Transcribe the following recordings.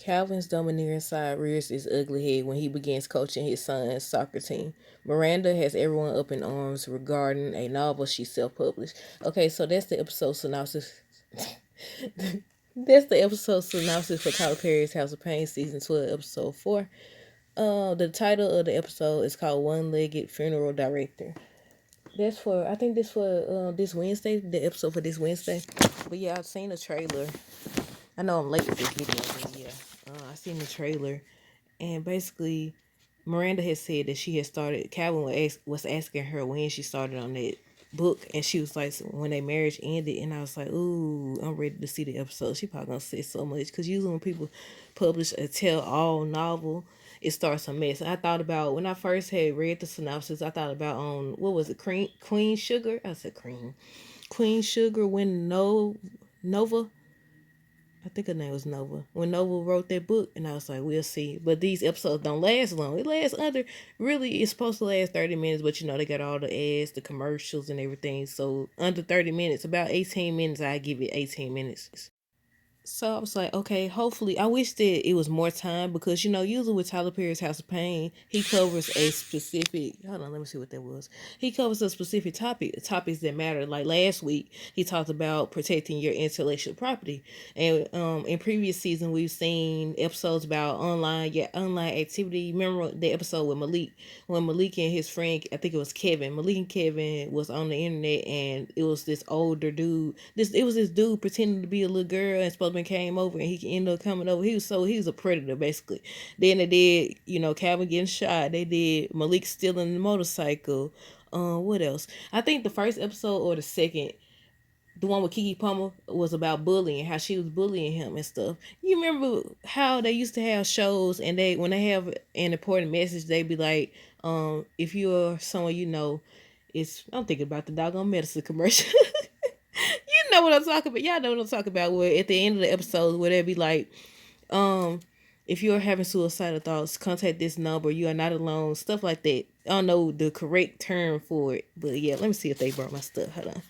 Calvin's domineering side rears his ugly head when he begins coaching his son's soccer team. Miranda has everyone up in arms regarding a novel she self-published. Okay, so that's the episode synopsis. That's the episode synopsis for Tyler Perry's House of Pain, season 12, episode 4. The title of the episode is called One-Legged Funeral Director. That's for, I think this for this Wednesday, the episode for this Wednesday. But yeah, I've seen the trailer. I know I'm late with this video, but yeah, I seen the trailer, and basically, Miranda has said that she had started. Calvin was asking her when she started on that book, and she was like, when their marriage ended, and I was like, ooh, I'm ready to see the episode. She probably gonna say so much because usually when people publish a tell-all novel, it starts a mess. I thought about when I first had read the synopsis. I thought about what was it, Queen Sugar? I said Queen Sugar when Nova. I think her name was Nova. When Nova wrote that book, and I was like, we'll see. But these episodes don't last long. It lasts really, it's supposed to last 30 minutes, but they got all the ads, the commercials, and everything. So under 30 minutes, about 18 minutes, I give it 18 minutes. So I was like, okay, hopefully, I wish that it was more time because, usually with Tyler Perry's House of Pain, he covers a specific, hold on, let me see what that was. He covers a specific topics that matter. Like last week, he talked about protecting your intellectual property. And in previous season, we've seen episodes about online activity. Remember the episode with Malik, when Malik and his friend, I think it was Kevin, Malik and Kevin was on the internet, and it was this older dude. It was this dude pretending to be a little girl, and Spudman came over, and he ended up coming over. He was a predator basically. Then they did, Calvin getting shot. They did Malik stealing the motorcycle. What else? I think the first episode or the second, the one with Kiki Palmer, was about bullying, how she was bullying him and stuff. You remember how they used to have shows, and when they have an important message, they be like, if you're someone I'm thinking about the doggone medicine commercial. You know what I'm talking about. Y'all know what I'm talking about. Where at the end of the episode, where they be like, um, if you're having suicidal thoughts, contact this number. You are not alone. Stuff like that. I don't know the correct term for it, but yeah, let me see if they brought my stuff. Hold on.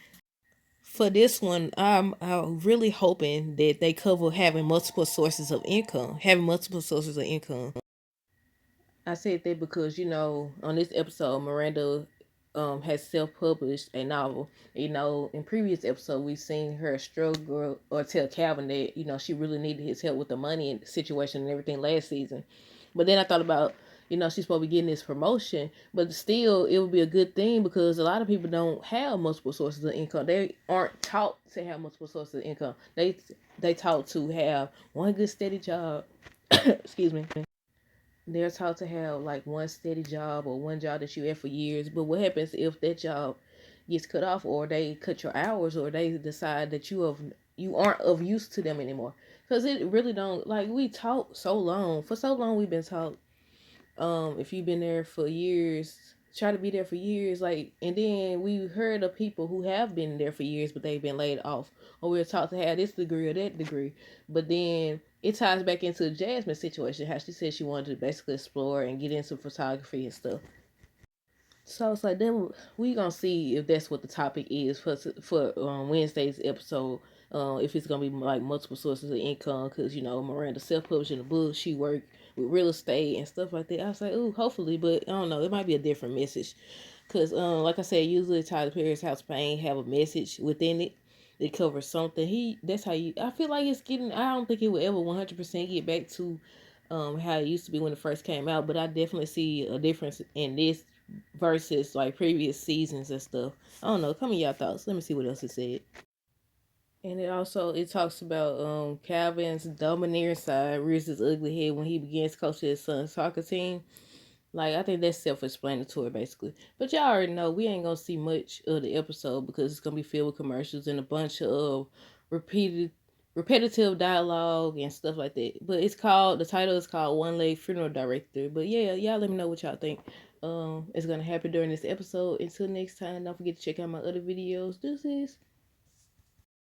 For this one, I'm really hoping that they cover having multiple sources of income. Having multiple sources of income. I said that because on this episode, Miranda has self-published a novel. In previous episode, we've seen her struggle or tell Calvin that she really needed his help with the money and situation and everything last season. But then I thought about she's supposed to be getting this promotion, but still it would be a good thing because a lot of people don't have multiple sources of income. They aren't taught to have multiple sources of income. They taught to have one good steady job. Excuse me. They're taught to have like one steady job or one job that you have for years. But what happens if that job gets cut off, or they cut your hours, or they decide that you aren't of use to them anymore? Because it really don't, like, we taught so long. For so long we've been taught, if you've been there for years, try to be there for years. Like, and then we heard of people who have been there for years but they've been laid off, or we're taught to have this degree or that degree. But then it ties back into Jasmine's situation, how she said she wanted to basically explore and get into photography and stuff. So it's like, then we gonna see if that's what the topic is for Wednesday's episode. If it's gonna be like multiple sources of income, because Miranda self-publishing the book, she worked with real estate and stuff like that. I was like, ooh, hopefully, but I don't know, it might be a different message, because like I said, usually Tyler Perry's House of Pain have a message within it. It covers something. That's how you. I feel like it's getting. I don't think it will ever 100% get back to how it used to be when it first came out, but I definitely see a difference in this versus like previous seasons and stuff. I don't know. Come in y'all thoughts. Let me see what else it said. And it talks about Calvin's domineering side rears his ugly head when he begins coaching his son's soccer team. Like, I think that's self-explanatory basically. But y'all already know we ain't gonna see much of the episode because it's gonna be filled with commercials and a bunch of repeated repetitive dialogue and stuff like that. But the title is called One Leg Funeral Director. But yeah, y'all let me know what y'all think it's gonna happen during this episode. Until next time, don't forget to check out my other videos. Deuces.